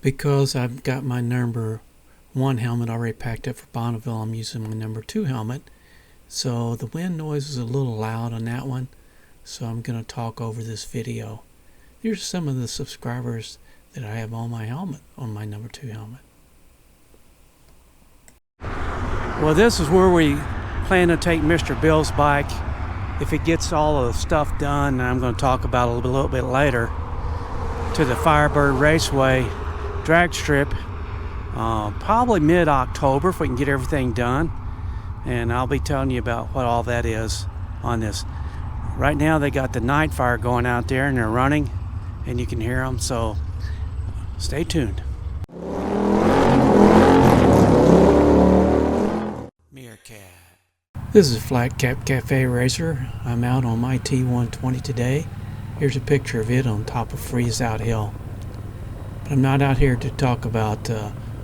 Because I've got my number 1 helmet already packed up for Bonneville, I'm using my number 2 helmet. So the wind noise is a little loud on that one, so I'm going to talk over this video. Here's some of the subscribers that I have on my helmet, on my number 2 helmet. Well, this is where we plan to take Mr. Bill's bike if it gets all of the stuff done, and I'm going to talk about it a little bit later, to the Firebird Raceway drag strip, probably mid-October if we can get everything done, and I'll be telling you about what all that is on this. Right now they got the night fire going out there and they're running and you can hear them, so stay tuned. Meerkat. This is Flat Cap Cafe Racer. I'm out on my T120 today. Here's a picture of it on top of Freeze Out Hill. But I'm not out here to talk about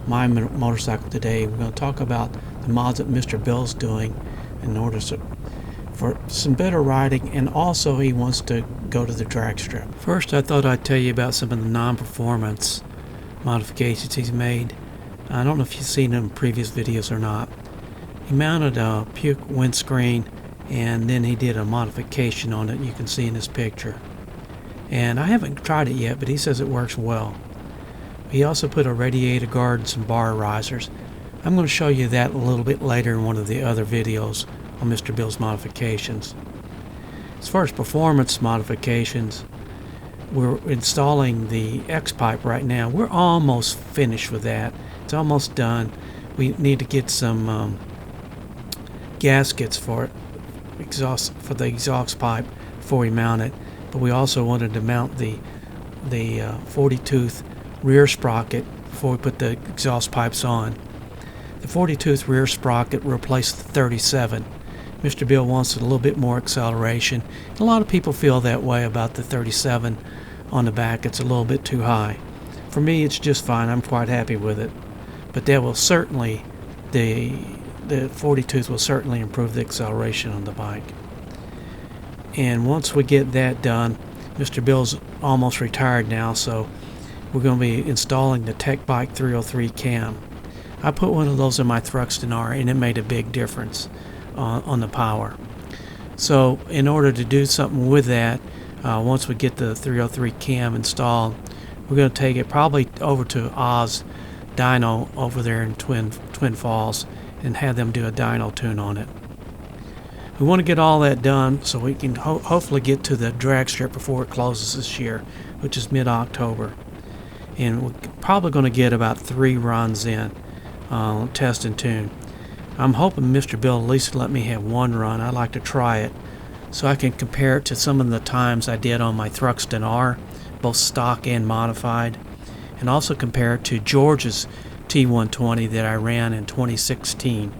my motorcycle today. We're going to talk about the mods that Mr. Bill's doing in order for some better riding, and also he wants to go to the drag strip. First, I thought I'd tell you about some of the non-performance modifications he's made. I don't know if you've seen them in previous videos or not. He mounted a puke windscreen and then he did a modification on it you can see in this picture. And I haven't tried it yet, but he says it works well. He also put a radiator guard and some bar risers. I'm going to show you that a little bit later in one of the other videos on Mr. Bill's modifications. As far as performance modifications, we're installing the X-pipe right now. We're almost finished with that. It's almost done. We need to get some gaskets for the exhaust pipe before we mount it. But we also wanted to mount the 40-tooth rear sprocket before we put the exhaust pipes on. The 40-tooth rear sprocket replaced the 37. Mr. Bill wants a little bit more acceleration. A lot of people feel that way about the 37 on the back. It's a little bit too high. For me, it's just fine. I'm quite happy with it. But that will certainly, the 40-tooth will certainly improve the acceleration on the bike. And once we get that done, Mr. Bill's almost retired now, so we're going to be installing the Tech Bike 303 cam. I put one of those in my Thruxton R and it made a big difference on the power. So in order to do something with that, once we get the 303 cam installed, we're going to take it probably over to Oz Dyno over there in Twin Falls and have them do a dyno tune on it. We want to get all that done so we can hopefully get to the drag strip before it closes this year, which is mid-October. And we're probably going to get about 3 runs in, test and tune. I'm hoping Mr. Bill at least let me have 1 run. I'd like to try it so I can compare it to some of the times I did on my Thruxton R, both stock and modified, and also compare it to George's T120 that I ran in 2016.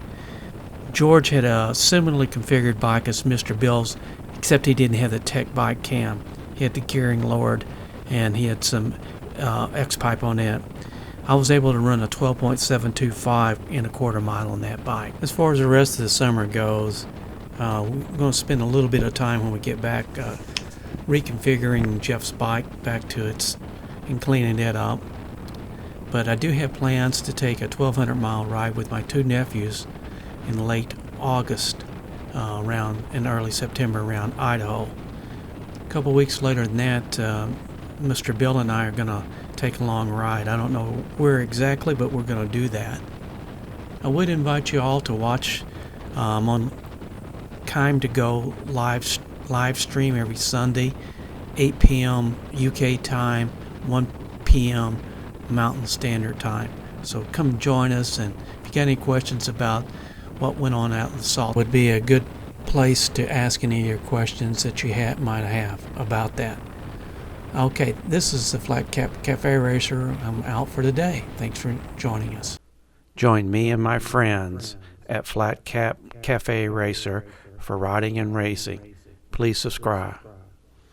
George had a similarly configured bike as Mr. Bill's, except he didn't have the Tech Bike cam. He had the gearing lowered and he had some X-pipe on it. I was able to run a 12.725 in a quarter mile on that bike. As far as the rest of the summer goes, we're going to spend a little bit of time when we get back reconfiguring Jeff's bike back to its and cleaning it up. But I do have plans to take a 1,200 mile ride with my 2 nephews in late August, around in early September around Idaho. A couple weeks later than that, Mr. Bill and I are going to take a long ride. I don't know where exactly, but we're going to do that. I would invite you all to watch on Time to Go live stream every Sunday, 8 p.m. UK time, 1 p.m. Mountain Standard Time. So come join us, and if you got any questions about what went on out in the salt, would be a good place to ask any of your questions that you might have about that. Okay, this is the Flat Cap Cafe Racer. I'm out for today. Thanks for joining us. Join me and my friends at Flat Cap Cafe Racer for riding and racing. Please subscribe.